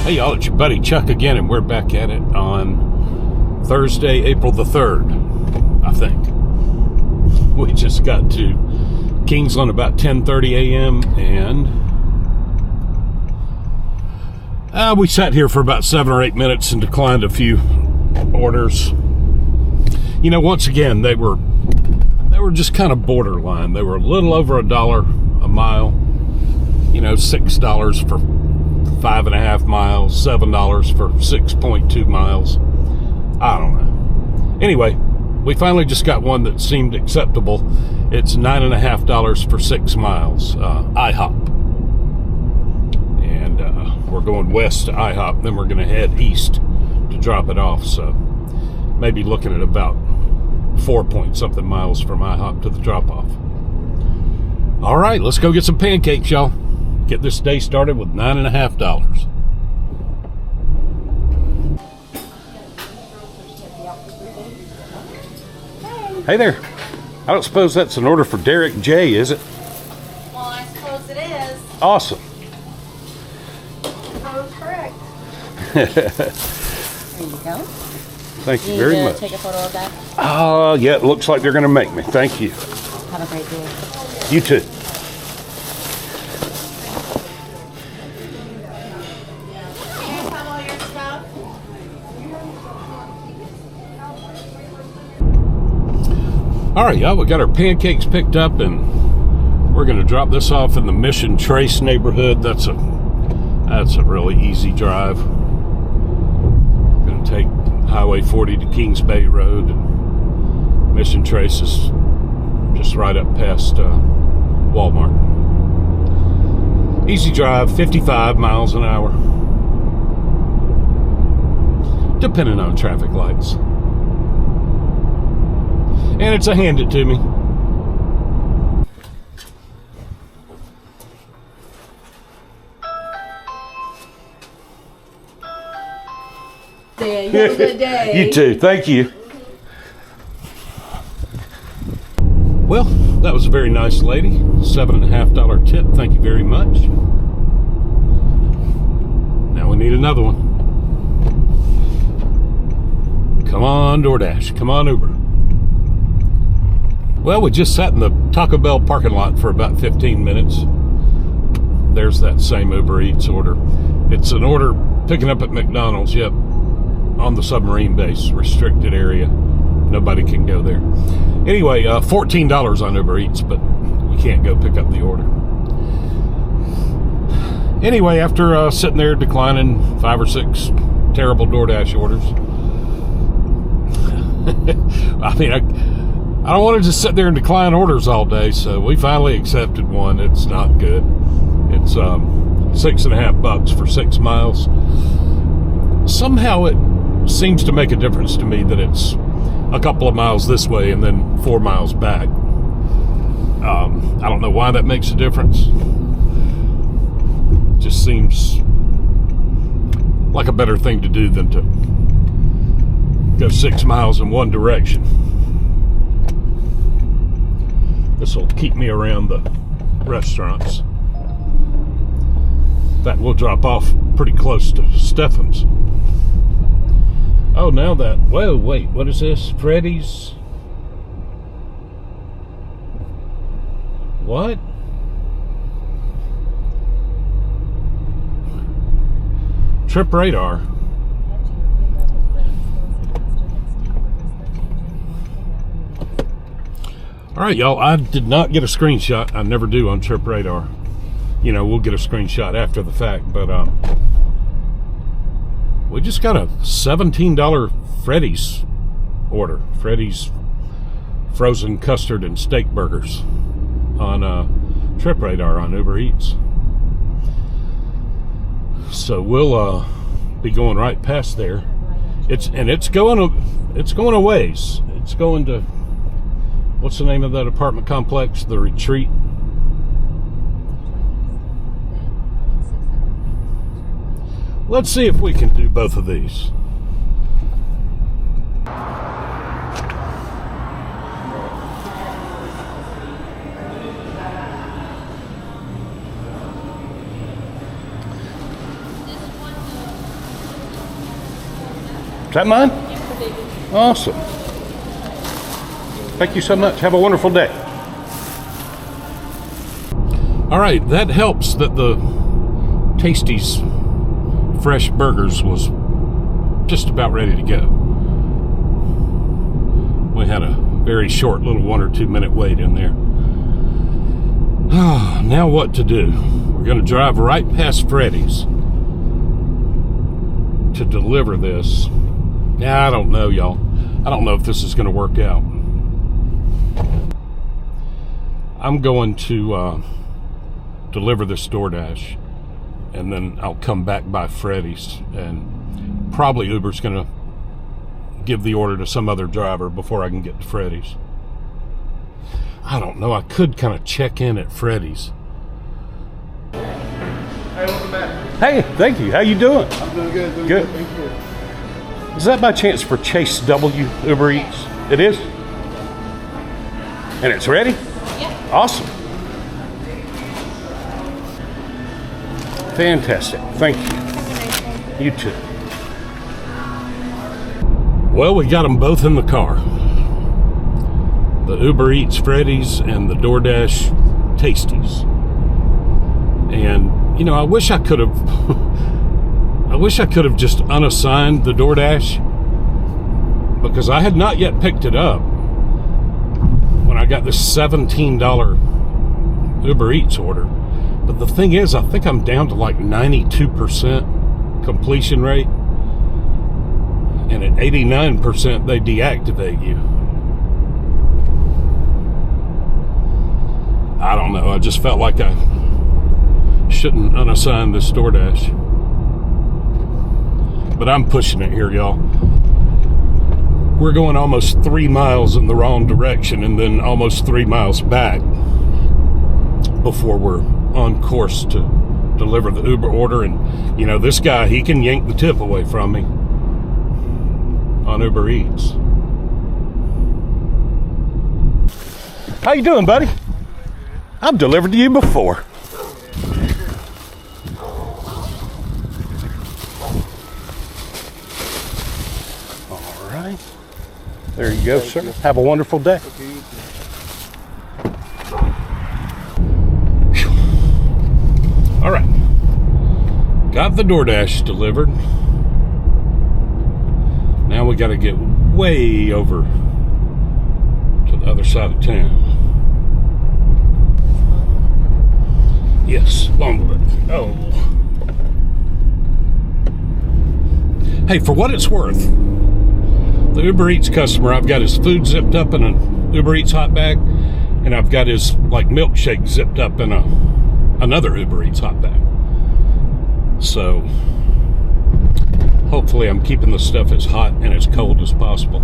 Hey y'all, it's your buddy Chuck again, and we're back at it on Thursday, April the 3rd, I think. We just got to Kingsland about 10:30 a.m. and we sat here for about 7 or 8 minutes and declined a few orders. You know, once again, they were just kind of borderline. They were a little over $1 a mile. You know, $6 for 5.5 miles, $7 for 6.2 miles. I don't know. Anyway, we finally just got one that seemed acceptable. It's $9.50 for 6 miles. IHOP. And we're going west to IHOP, then we're going to head east to drop it off. So maybe looking at about 4-point-something miles from IHOP to the drop-off. All right, let's go get some pancakes, y'all. Get this day started with $9.50. Hey there. I don't suppose that's an order for Derek J, is it? Well, I suppose it is. Awesome. Oh, correct. There you go. Thank you very much. Take a photo of that? Yeah, it looks like they're going to make me. Thank you. Have a great day. You too. All right, y'all, we got our pancakes picked up, and we're going to drop this off in the Mission Trace neighborhood. That's a really easy drive. Going to take Highway 40 to Kings Bay Road. And Mission Trace is just right up past Walmart. Easy drive, 55 miles an hour, depending on traffic lights. And it's a hand it to me. You have a good day. You too. Thank you. Well, that was a very nice lady. $7.50 tip. Thank you very much. Now we need another one. Come on, DoorDash. Come on, Uber. Well, we just sat in the Taco Bell parking lot for about 15 minutes. There's that same Uber Eats order. It's an order picking up at McDonald's, yep, on the submarine base, restricted area. Nobody can go there. Anyway, $14 on Uber Eats, but we can't go pick up the order. Anyway, after sitting there declining 5 or 6 terrible DoorDash orders, I don't want to just sit there and decline orders all day, so we finally accepted one. It's not good. It's $6.50 for 6 miles. Somehow it seems to make a difference to me that it's a couple of miles this way and then 4 miles back. I don't know why that makes a difference. It just seems like a better thing to do than to go 6 miles in one direction. This will keep me around the restaurants. In fact, we'll drop off pretty close to Stefan's. Oh, now that... Whoa, wait, what is this? Freddy's? What? Trip radar. All right, y'all, I did not get a screenshot. I never do on Trip Radar. You know, we'll get a screenshot after the fact, but we just got a $17 Freddy's order. Freddy's frozen custard and steak burgers on Trip Radar on Uber Eats. So we'll be going right past there. It's going a ways. It's going to... What's the name of that apartment complex? The Retreat. Let's see if we can do both of these. Is that mine? Awesome. Thank you so much. Have a wonderful day. All right, that helps that the Tasty's fresh burgers was just about ready to go. We had a very short little 1 or 2 minute wait in there. Now what to do? We're going to drive right past Freddy's to deliver this. Yeah, I don't know, y'all. I don't know if this is going to work out. I'm going to deliver this DoorDash, and then I'll come back by Freddy's, and probably Uber's going to give the order to some other driver before I can get to Freddy's. I don't know. I could kind of check in at Freddy's. Hey, welcome back. Hey, thank you. How you doing? I'm doing good. Good. Thank you. Is that by chance for Chase W. Uber Eats? It is? And it's ready? Yeah. Awesome. Fantastic. Thank you. You too. Well, we got them both in the car. The Uber Eats Freddy's and the DoorDash Tasties. And, you know, I wish I could have just unassigned the DoorDash, because I had not yet picked it up when I got this $17 Uber Eats order. But the thing is, I think I'm down to like 92% completion rate, and at 89% they deactivate you. I don't know, I just felt like I shouldn't unassign this DoorDash. But I'm pushing it here, y'all. We're going almost 3 miles in the wrong direction and then almost 3 miles back before we're on course to deliver the Uber order. And, you know, this guy, he can yank the tip away from me on Uber Eats. How you doing, buddy? I've delivered to you before. All right. There you go, sir. Have a wonderful day. All right. Got the DoorDash delivered. Now we got to get way over to the other side of town. Yes, Longwood. Oh. Hey, for what it's worth, the Uber Eats customer, I've got his food zipped up in an Uber Eats hot bag, and I've got his like milkshake zipped up in another Uber Eats hot bag. So hopefully I'm keeping the stuff as hot and as cold as possible.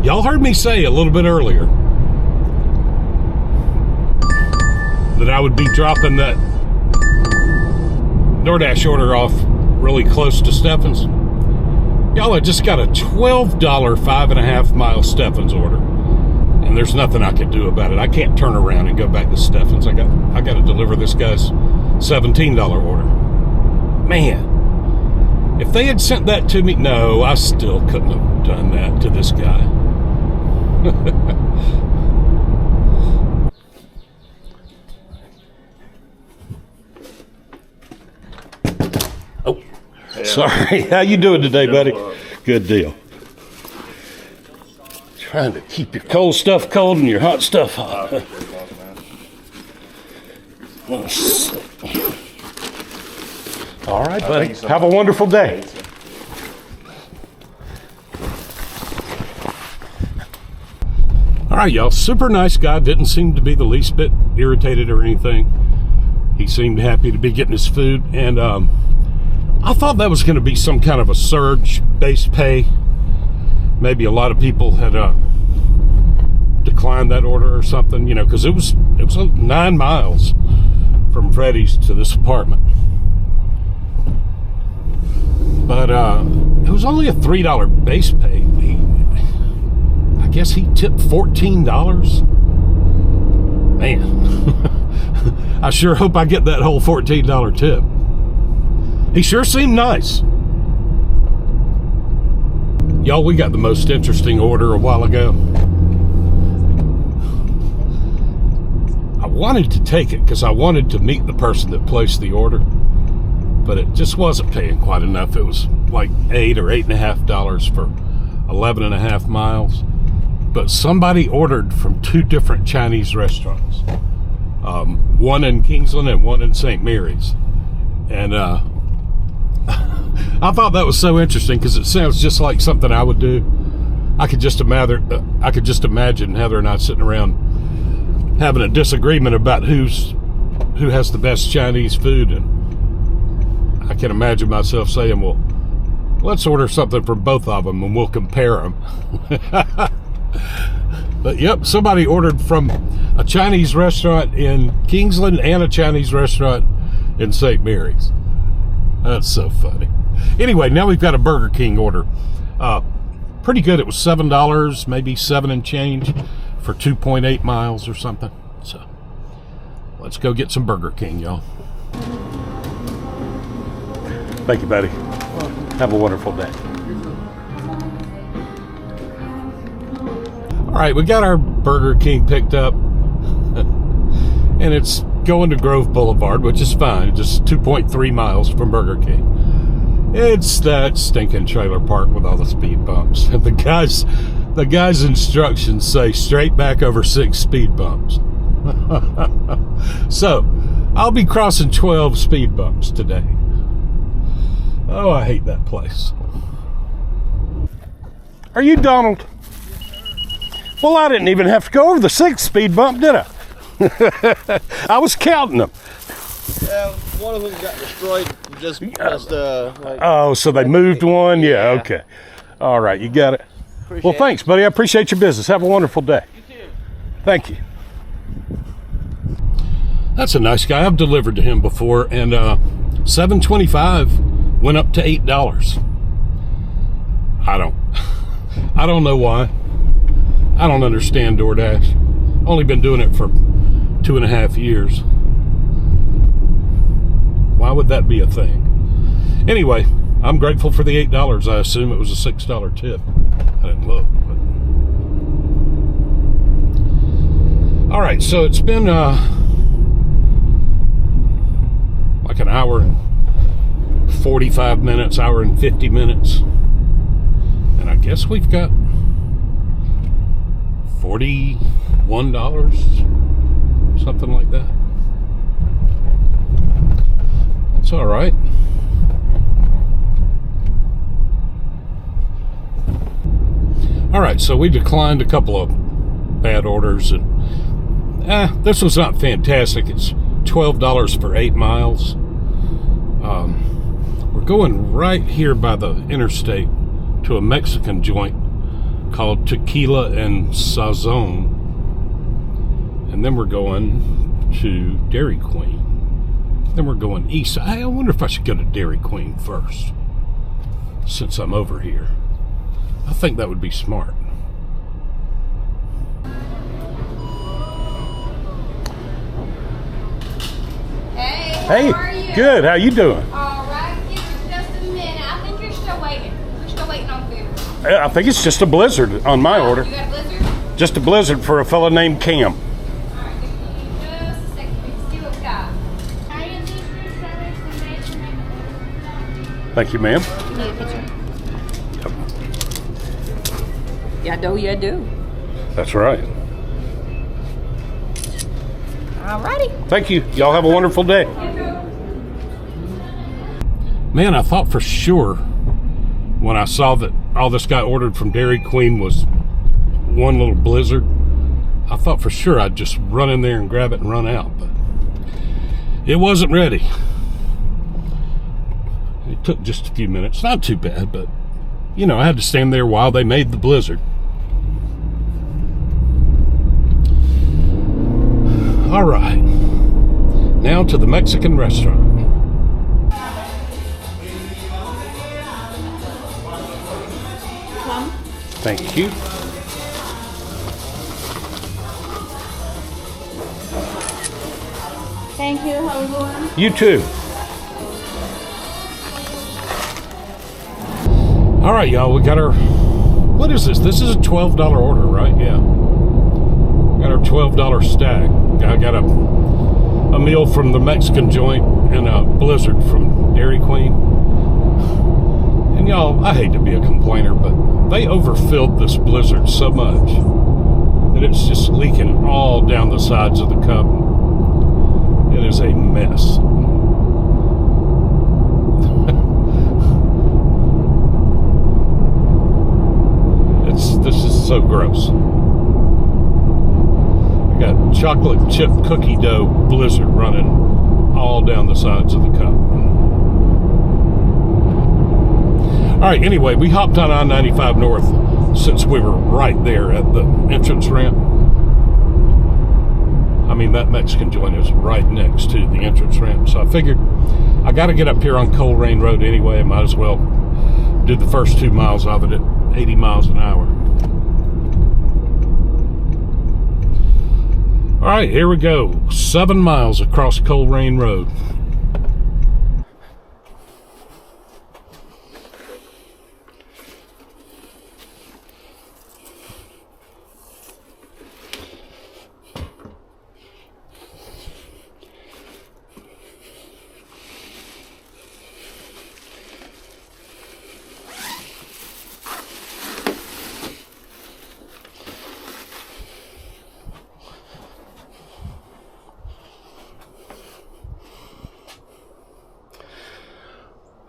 Y'all heard me say a little bit earlier that I would be dropping that DoorDash order off really close to Stephen's. Y'all, I just got a $12 5.5 mile Stephen's order, and there's nothing I can do about it. I can't turn around and go back to Stephen's. I got to deliver this guy's $17 order. Man, if they had sent that to me, no, I still couldn't have done that to this guy. Oh, sorry. How you doing today, buddy? Good deal. Trying to keep your cold stuff cold and your hot stuff hot. Let's see. All right, buddy. Have a wonderful day. All right, y'all. Super nice guy. Didn't seem to be the least bit irritated or anything. He seemed happy to be getting his food. And I thought that was going to be some kind of a surge-based pay. Maybe a lot of people had declined that order or something, you know, because it was 9 miles from Freddy's to this apartment. But it was only a $3 base pay. I guess he tipped $14. Man, I sure hope I get that whole $14 tip. He sure seemed nice. Y'all, we got the most interesting order a while ago. I wanted to take it because I wanted to meet the person that placed the order, but it just wasn't paying quite enough. It was like $8 or $8.50 for 11.5 miles. But somebody ordered from 2 different Chinese restaurants, one in Kingsland and one in St. Mary's. And I thought that was so interesting because it sounds just like something I would do. I could just imagine Heather and I sitting around having a disagreement about who has the best Chinese food, and I can imagine myself saying, well, let's order something from both of them and we'll compare them. But yep, somebody ordered from a Chinese restaurant in Kingsland and a Chinese restaurant in St. Mary's. That's so funny. Anyway, now we've got a Burger King order. Pretty good. It was $7, maybe 7 and change for 2.8 miles or something. So let's go get some Burger King, y'all. Thank you, buddy. Have a wonderful day. All right, we got our Burger King picked up, and it's going to Grove Boulevard, which is fine, just 2.3 miles from Burger King. It's that stinking trailer park with all the speed bumps. And the guy's instructions say straight back over 6 speed bumps. So, I'll be crossing 12 speed bumps today. Oh, I hate that place. Are you Donald? Well, I didn't even have to go over the 6th speed bump, did I? I was counting them. Yeah, one of them got destroyed. Oh, so they moved one? Yeah, okay. All right, you got it. Well, thanks, buddy. I appreciate your business. Have a wonderful day. You too. Thank you. That's a nice guy. I've delivered to him before, and $7.25 went up to $8. I don't know why. I don't understand DoorDash. Only been doing it for 2.5 years. Why would that be a thing? Anyway, I'm grateful for the $8. I assume it was a $6 tip. I didn't look. But... All right, so it's been like an hour and 45 minutes, hour and 50 minutes. And I guess we've got $41, something like that. That's all right. All right, so we declined a couple of bad orders, and this was not fantastic. It's $12 for 8 miles. We're going right here by the interstate to a Mexican joint called Tequila and Sazon, and then we're going to Dairy Queen. Then we're going east. I wonder if I should go to Dairy Queen first, since I'm over here. I think that would be smart. Hey, how are you? Good. How you doing? All right, give us just a minute. I think you're still waiting. We're still waiting on food. I think it's just a blizzard on my order. You got a blizzard? Just a blizzard for a fella named Cam. All right, give me just a second. Let's see what we got. Thank you, ma'am. You need a picture? Yep. You do. That's right. All righty. Thank you. Y'all have a wonderful day. Man, I thought for sure when I saw that all this guy ordered from Dairy Queen was one little blizzard, I thought for sure I'd just run in there and grab it and run out, but it wasn't ready. It took just a few minutes. Not too bad, but you know, I had to stand there while they made the blizzard. All right, now to the Mexican restaurant. Thank you. Thank you. How are you doing? You too. All right, y'all, we got our what is this? This is a $12 order, right? Yeah. Got our $12 stack. I got a meal from the Mexican joint and a blizzard from Dairy Queen. And y'all, I hate to be a complainer, but they overfilled this blizzard so much that it's just leaking all down the sides of the cup. It is a mess. This is so gross. I got chocolate chip cookie dough blizzard running all down the sides of the cup. All right, anyway, we hopped on I-95 North since we were right there at the entrance ramp. I mean, that Mexican joint is right next to the entrance ramp. So I figured I got to get up here on Colerain Road anyway. I might as well do the first 2 miles of it at 80 miles an hour. All right, here we go. 7 miles across Colerain Road.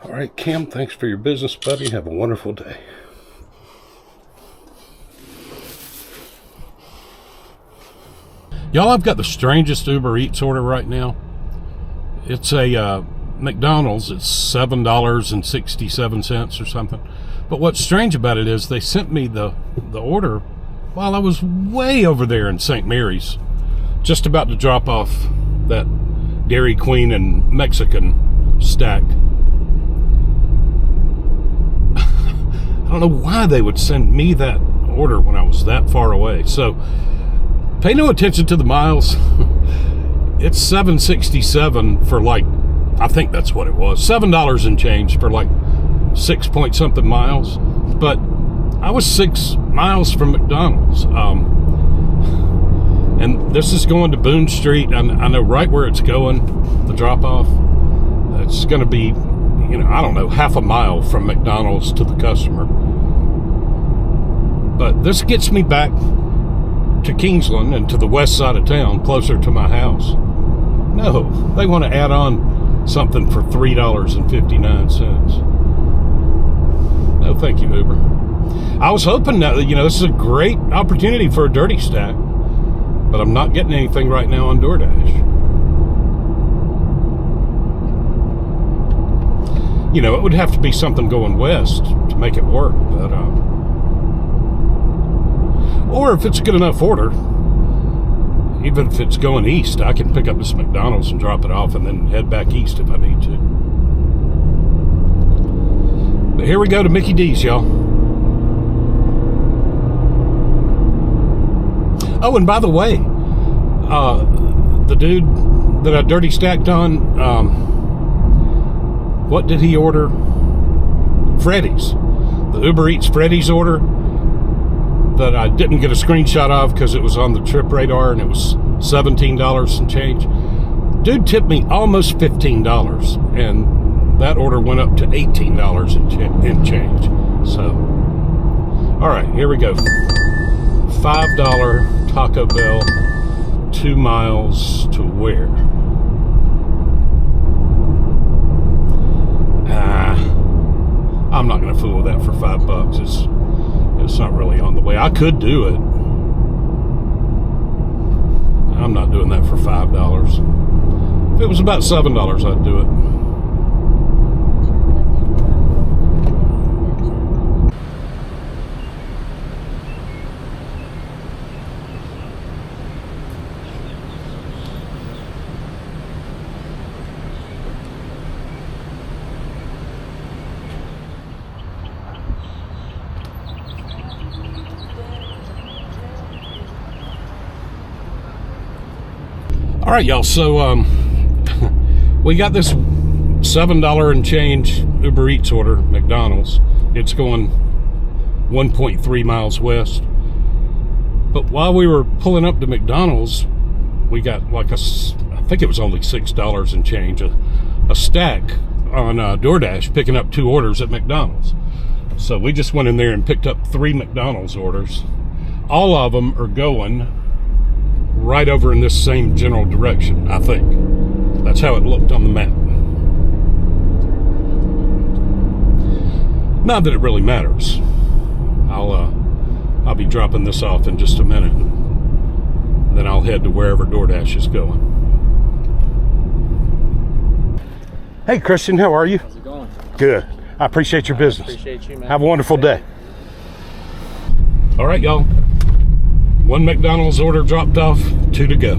All right, Kim, thanks for your business, buddy. Have a wonderful day. Y'all, I've got the strangest Uber Eats order right now. It's a McDonald's. It's $7.67 or something. But what's strange about it is they sent me the order while I was way over there in St. Mary's, just about to drop off that Dairy Queen and Mexican stack. I don't know why they would send me that order when I was that far away. So pay no attention to the miles. It's $7.67 for like, I think that's what it was, $7 and change for like 6 point something miles. But I was 6 miles from McDonald's. And this is going to Boone Street. I know right where it's going, the drop off. It's going to be, I don't know, half a mile from McDonald's to the customer. But this gets me back to Kingsland and to the west side of town, closer to my house. No, they want to add on something for $3.59. No, thank you, Uber. I was hoping that, this is a great opportunity for a dirty stack, but I'm not getting anything right now on DoorDash. It would have to be something going west to make it work, but or if it's a good enough order, even if it's going east, I can pick up this McDonald's and drop it off and then head back east if I need to. But here we go to Mickey D's, y'all. Oh, and by the way, the dude that I dirty stacked on, what did he order? Freddy's. The Uber Eats Freddy's order that I didn't get a screenshot of because it was on the trip radar and it was $17 and change. Dude tipped me almost $15 and that order went up to $18 and change. So, all right, here we go. $5 Taco Bell, 2 miles to where? I'm not going to fool with that for $5. It's not really on the way. I could do it. I'm not doing that for $5. If it was about $7, I'd do it. All right, y'all, so we got this $7 and change Uber Eats order, McDonald's. It's going 1.3 miles west. But while we were pulling up to McDonald's, we got like I think it was only $6 and change, a stack on DoorDash, picking up 2 orders at McDonald's. So we just went in there and picked up 3 McDonald's orders. All of them are going right over in this same general direction, I think. That's how it looked on the map. Not that it really matters. I'll be dropping this off in just a minute. Then I'll head to wherever DoorDash is going. Hey Christian, how are you? How's it going? Good. I appreciate your business. Appreciate you, man. Have a wonderful day. All right, y'all. 1 McDonald's order dropped off, 2 to go.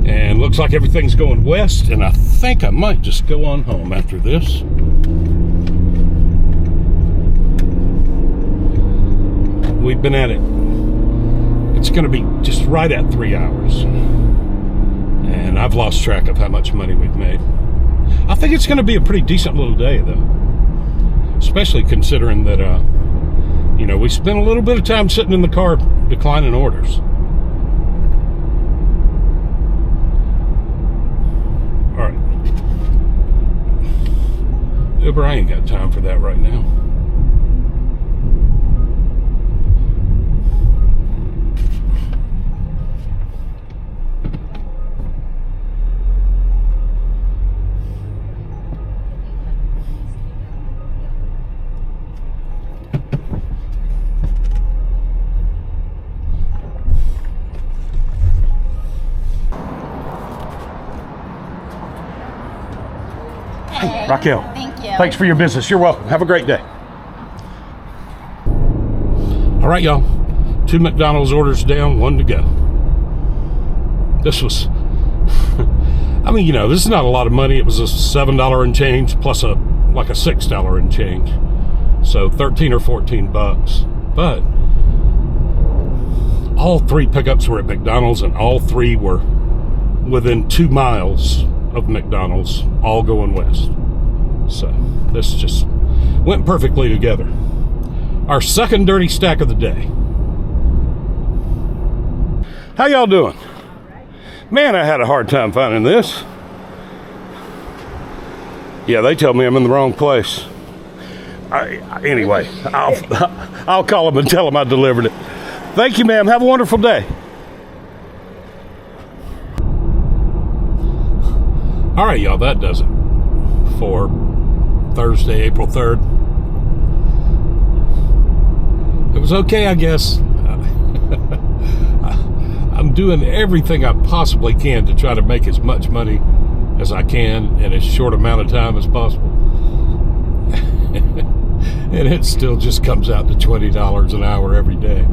And looks like everything's going west, and I think I might just go on home after this. We've been at it. It's going to be just right at 3 hours. And I've lost track of how much money we've made. I think it's going to be a pretty decent little day, though. Especially considering that, you know, we spent a little bit of time sitting in the car declining orders. All right. Uber, I ain't got time for that right now. Raquel. Thank you. Thanks for your business. You're welcome. Have a great day. All right, y'all. 2 McDonald's orders down, 1 to go. This was, I mean, you know, this is not a lot of money. It was a $7 and change plus like a $6 and change. So 13 or 14 bucks. But all 3 pickups were at McDonald's, and all 3 were within 2 miles of McDonald's, all going west. So this just went perfectly together. Our second dirty stack of the day. How y'all doing? Man, I had a hard time finding this. Yeah, they tell me I'm in the wrong place. Anyway, I'll call them and tell them I delivered it. Thank you, ma'am. Have a wonderful day. All right, y'all, that does it for Thursday, April 3rd. It was okay, I guess. I'm doing everything I possibly can to try to make as much money as I can in as short amount of time as possible. And it still just comes out to $20 an hour every day.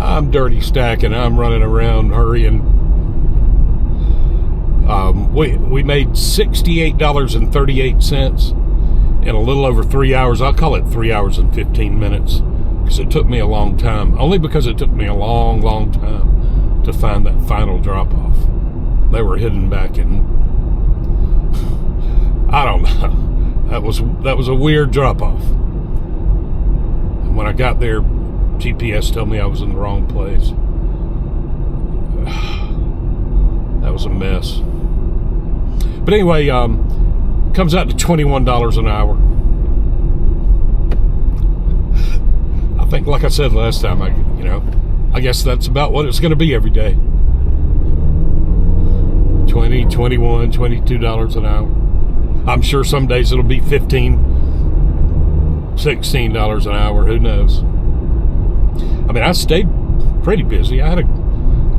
I'm dirty stacking. I'm running around hurrying. We made $68.38 in a little over 3 hours. I'll call it 3 hours and 15 minutes because it took me a long time. Only because it took me a long, long time to find that final drop-off. They were hidden back in, I don't know. That was a weird drop-off. And when I got there, GPS told me I was in the wrong place. That was a mess. But anyway, comes out to $21 an hour. I think, like I said last time, I guess that's about what it's going to be every day. $20, $21, $22 an hour. I'm sure some days it'll be $15, $16 an hour. Who knows? I mean, I stayed pretty busy. I had a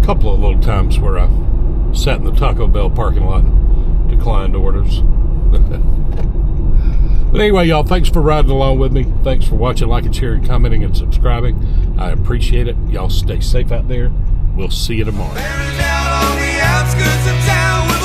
couple of little times where I sat in the Taco Bell parking lot and declined orders. But anyway, y'all, thanks for riding along with me. Thanks for watching, liking, sharing, commenting, and subscribing. I appreciate it. Y'all stay safe out there. We'll see you tomorrow. Down on the outskirts of town.